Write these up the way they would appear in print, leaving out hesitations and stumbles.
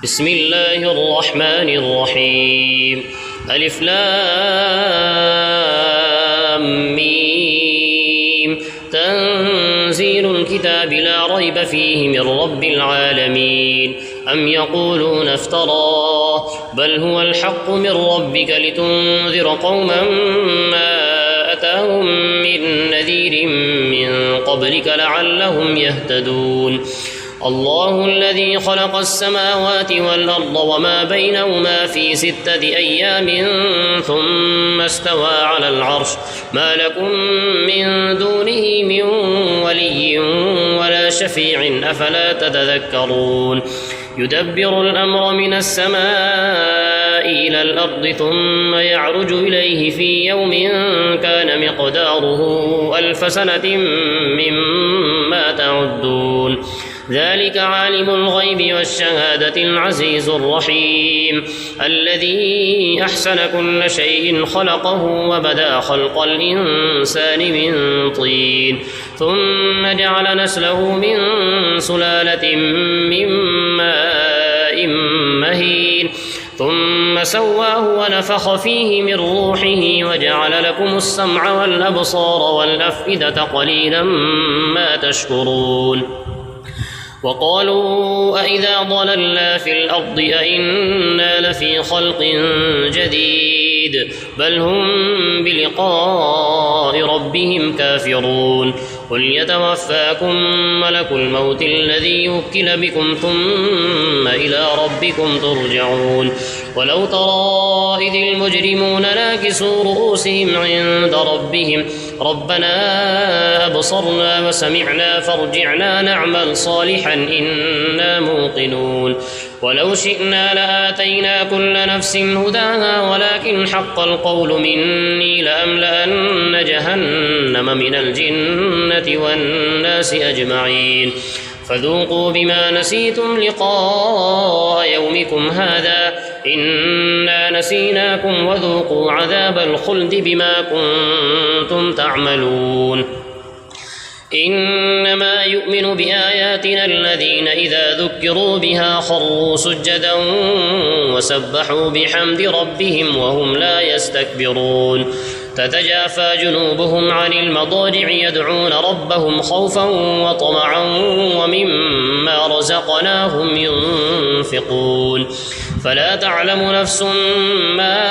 بسم الله الرحمن الرحيم. ألف لام ميم. تنزيل الكتاب لا ريب فيه من رب العالمين. أم يقولون افتراه بل هو الحق من ربك لتنذر قوما ما أتاهم من نذير من قبلك لعلهم يهتدون. الله الذي خلق السماوات والأرض وما بينهما في 6 أيام ثم استوى على العرش ما لكم من دونه من ولي ولا شفيع أفلا تتذكرون. يدبر الأمر من السماء إلى الأرض ثم يعرج إليه في يوم كان مقداره 1000 سنة مما تعدون. ذلك عالم الغيب والشهادة العزيز الرحيم الذي أحسن كل شيء خلقه وبدأ خلق الإنسان من طين ثم جعل نسله من سلالة من ماء مهين ثم سواه ونفخ فيه من روحه وجعل لكم السمع والأبصار والأفئدة قليلا ما تشكرون. وقالوا أإذا ضللنا في الأرض أإنا لفي خلق جديد بل هم بلقاء ربهم كافرون. قل يتوفاكم ملك الموت الذي يوكل بكم ثم إلى ربكم ترجعون. ولو ترى إذ المجرمون ناكسوا رؤوسهم عند ربهم ربنا أبصرنا وسمعنا فارجعنا نعمل صالحا إنا موقنون. ولو شئنا لآتينا كل نفس هداها ولكن حق القول مني لأملأن جهنم من الجنة والناس أجمعين. فذوقوا بما نسيتم لقاء يومكم هذا إنا نسيناكم وذوقوا عذاب الخلد بما كنتم تعملون. إنما يؤمن بآياتنا الذين إذا ذكروا بها خروا سجدا وسبحوا بحمد ربهم وهم لا يستكبرون. تتجافى جنوبهم عن المضاجع يدعون ربهم خوفا وطمعا ومما رزقناهم ينفقون. فلا تعلم نفس ما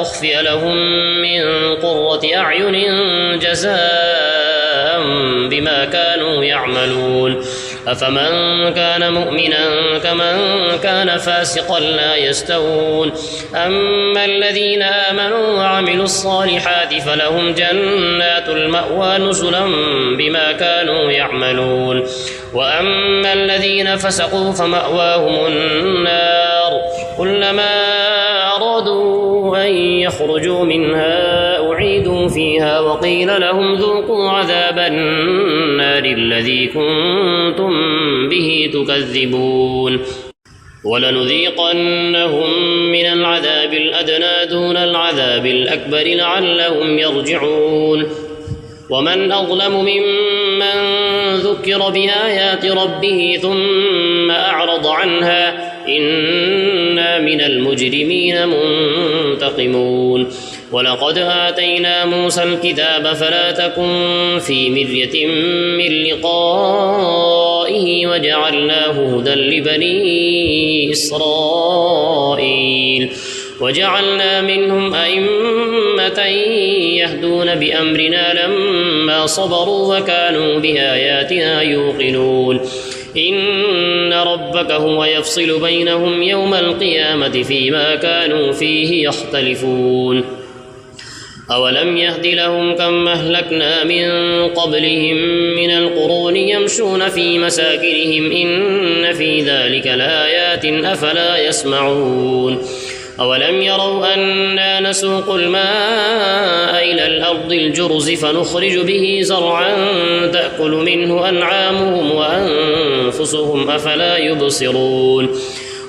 أخفي لهم من قرة أعين جزاء بما كانوا يعملون. أفمن كان مؤمنا كمن كان فاسقا لا يستوون. أما الذين آمنوا وعملوا الصالحات فلهم جنات المأوى نزلا بما كانوا يعملون. وأما الذين فسقوا فمأواهم النار كلما أرادوا أن يخرجوا منها أعيدوا فيها وقيل لهم ذوقوا عذاب النار الذي كنتم به تكذبون. ولنذيقنهم من العذاب الأدنى دون العذاب الأكبر لعلهم يرجعون. ومن أظلم ممن ذكر بآيات ربه ثم أعرض عنها إنا من المجرمين منتقمون. ولقد آتينا موسى الكتاب فلا تكن في مرية من لقائه وجعلناه هدى لبني إسرائيل وجعلنا منهم أئمة يهدون بأمرنا لما صبروا وكانوا بآياتنا يوقنون. إن ربك هو يفصل بينهم يوم القيامة فيما كانوا فيه يختلفون. أولم يهد لهم كم أهلكنا من قبلهم من القرون يمشون في مساكنهم إن في ذلك لآيات أفلا يسمعون. أولم يروا أنا نسوق الماء إلى الأرض الجرز فنخرج به زرعا تأكل منه أنعامهم وأنفسهم أفلا يبصرون.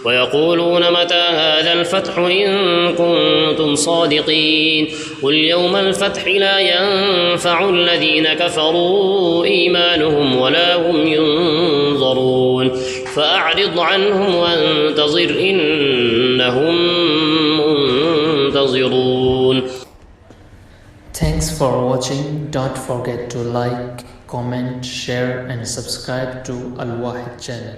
ويقولون متى هذا الفتح إن كنتم صادقين قل يوم الفتح لا ينفع الذين كفروا إيمانهم ولا هم ينظرون فأعرض عنهم وانتظر إنهم منتظرون. Thanks for watching. Don't forget to like, comment, share and subscribe to Al Wahid channel.